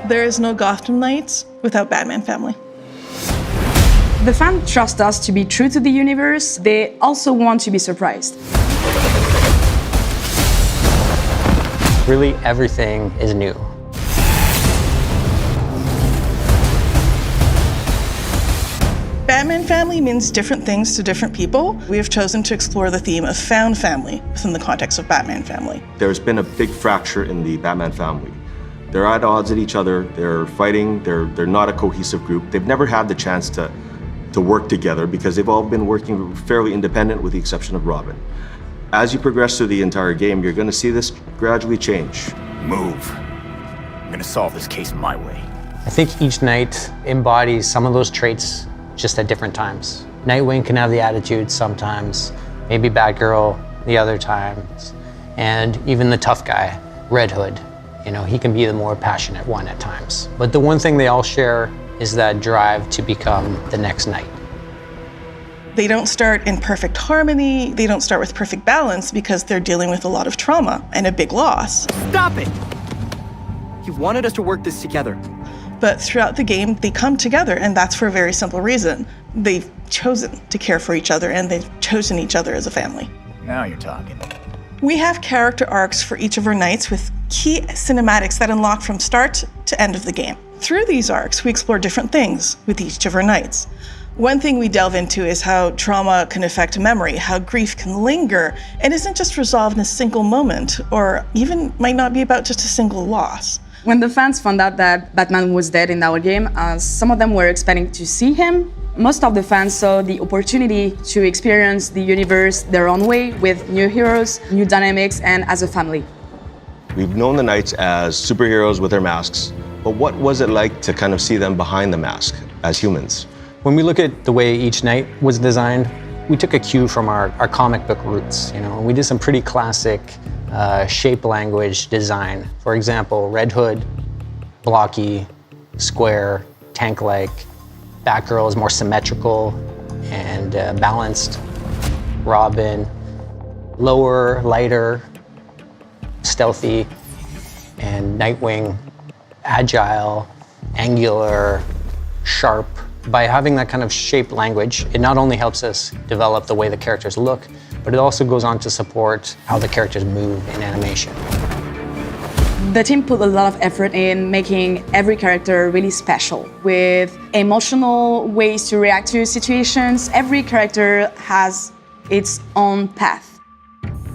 There is no Gotham Knights without Batman Family. The fans trust us to be true to the universe. They also want to be surprised. Really, everything is new. Batman Family means different things to different people. We have chosen to explore the theme of found family within the context of Batman Family. There's been a big fracture in the Batman family. They're at odds with each other, they're fighting, they're not a cohesive group. They've never had the chance to work together because they've all been working fairly independent with the exception of Robin. As you progress through the entire game, you're going to see this gradually change. Move. I'm going to solve this case my way. I think each knight embodies some of those traits just at different times. Nightwing can have the attitude sometimes, maybe Batgirl the other times, and even the tough guy, Red Hood. You know, he can be the more passionate one at times. But the one thing they all share is that drive to become the next knight. They don't start in perfect harmony, they don't start with perfect balance because they're dealing with a lot of trauma and a big loss. Stop it! You wanted us to work this together. But throughout the game, they come together, and that's for a very simple reason. They've chosen to care for each other, and they've chosen each other as a family. Now you're talking. We have character arcs for each of our knights with key cinematics that unlock from start to end of the game. Through these arcs, we explore different things with each of our knights. One thing we delve into is how trauma can affect memory, how grief can linger, and isn't just resolved in a single moment, or even might not be about just a single loss. When the fans found out that Batman was dead in our game, some of them were expecting to see him. Most of the fans saw the opportunity to experience the universe their own way with new heroes, new dynamics, and as a family. We've known the Knights as superheroes with their masks, but what was it like to kind of see them behind the mask as humans? When we look at the way each knight was designed, we took a cue from our comic book roots. You know, we did some pretty classic shape language design. For example, Red Hood, blocky, square, tank-like. Batgirl is more symmetrical and balanced. Robin, lower, lighter, stealthy. And Nightwing, agile, angular, sharp. By having that kind of shape language, it not only helps us develop the way the characters look, but it also goes on to support how the characters move in animation. The team put a lot of effort in making every character really special, with emotional ways to react to situations. Every character has its own path.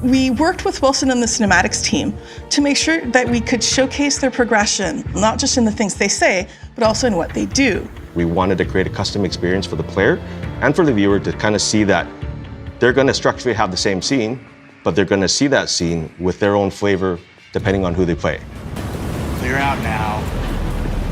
We worked with Wilson and the cinematics team to make sure that we could showcase their progression, not just in the things they say, but also in what they do. We wanted to create a custom experience for the player and for the viewer to kind of see that they're going to structurally have the same scene, but they're going to see that scene with their own flavor depending on who they play. Clear out now.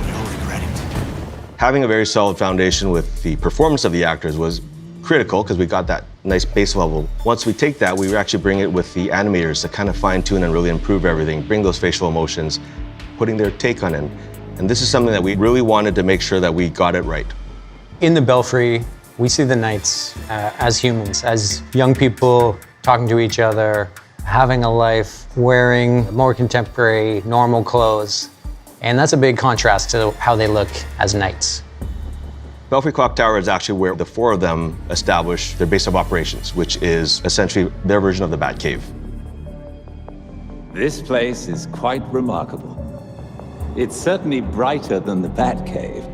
You'll regret it. Having a very solid foundation with the performance of the actors was critical because we got that nice base level. Once we take that, we actually bring it with the animators to kind of fine-tune and really improve everything, bring those facial emotions, putting their take on it. And this is something that we really wanted to make sure that we got it right. In the Belfry, we see the knights as humans, as young people talking to each other, having a life, wearing more contemporary, normal clothes. And that's a big contrast to how they look as knights. Belfry Clock Tower is actually where the four of them establish their base of operations, which is essentially their version of the Batcave. This place is quite remarkable. It's certainly brighter than the Batcave.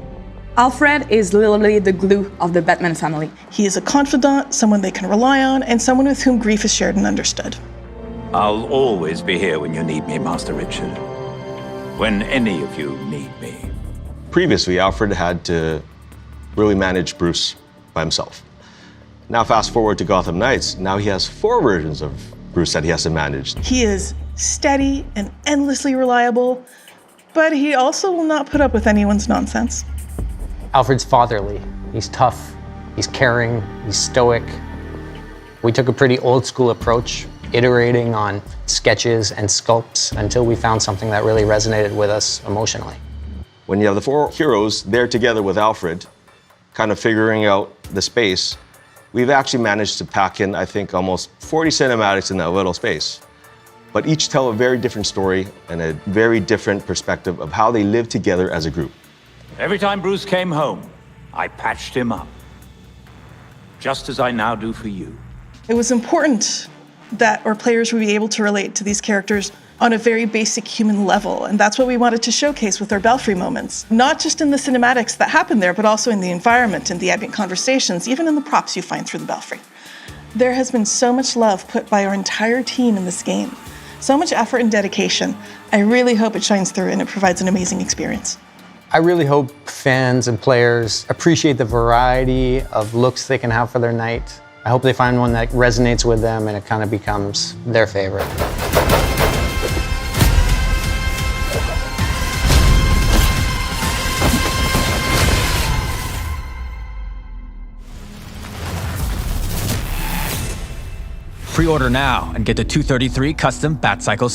Alfred is literally the glue of the Batman family. He is a confidant, someone they can rely on, and someone with whom grief is shared and understood. I'll always be here when you need me, Master Richard. When any of you need me. Previously, Alfred had to really manage Bruce by himself. Now fast forward to Gotham Knights, now he has 4 versions of Bruce that he has to manage. He is steady and endlessly reliable, but he also will not put up with anyone's nonsense. Alfred's fatherly. He's tough, he's caring, he's stoic. We took a pretty old school approach, iterating on sketches and sculpts until we found something that really resonated with us emotionally. When you have the 4 heroes there together with Alfred, kind of figuring out the space, we've actually managed to pack in, I think, almost 40 cinematics in that little space. but each tell a very different story and a very different perspective of how they live together as a group. Every time Bruce came home, I patched him up. Just as I now do for you. It was important that our players would be able to relate to these characters on a very basic human level, and that's what we wanted to showcase with our Belfry moments. Not just in the cinematics that happen there, but also in the environment, in the ambient conversations, even in the props you find through the Belfry. There has been so much love put by our entire team in this game, so much effort and dedication. I really hope it shines through and it provides an amazing experience. I really hope fans and players appreciate the variety of looks they can have for their night. I hope they find one that resonates with them and it kind of becomes their favorite. Pre-order now and get the 233 custom Bat Cycle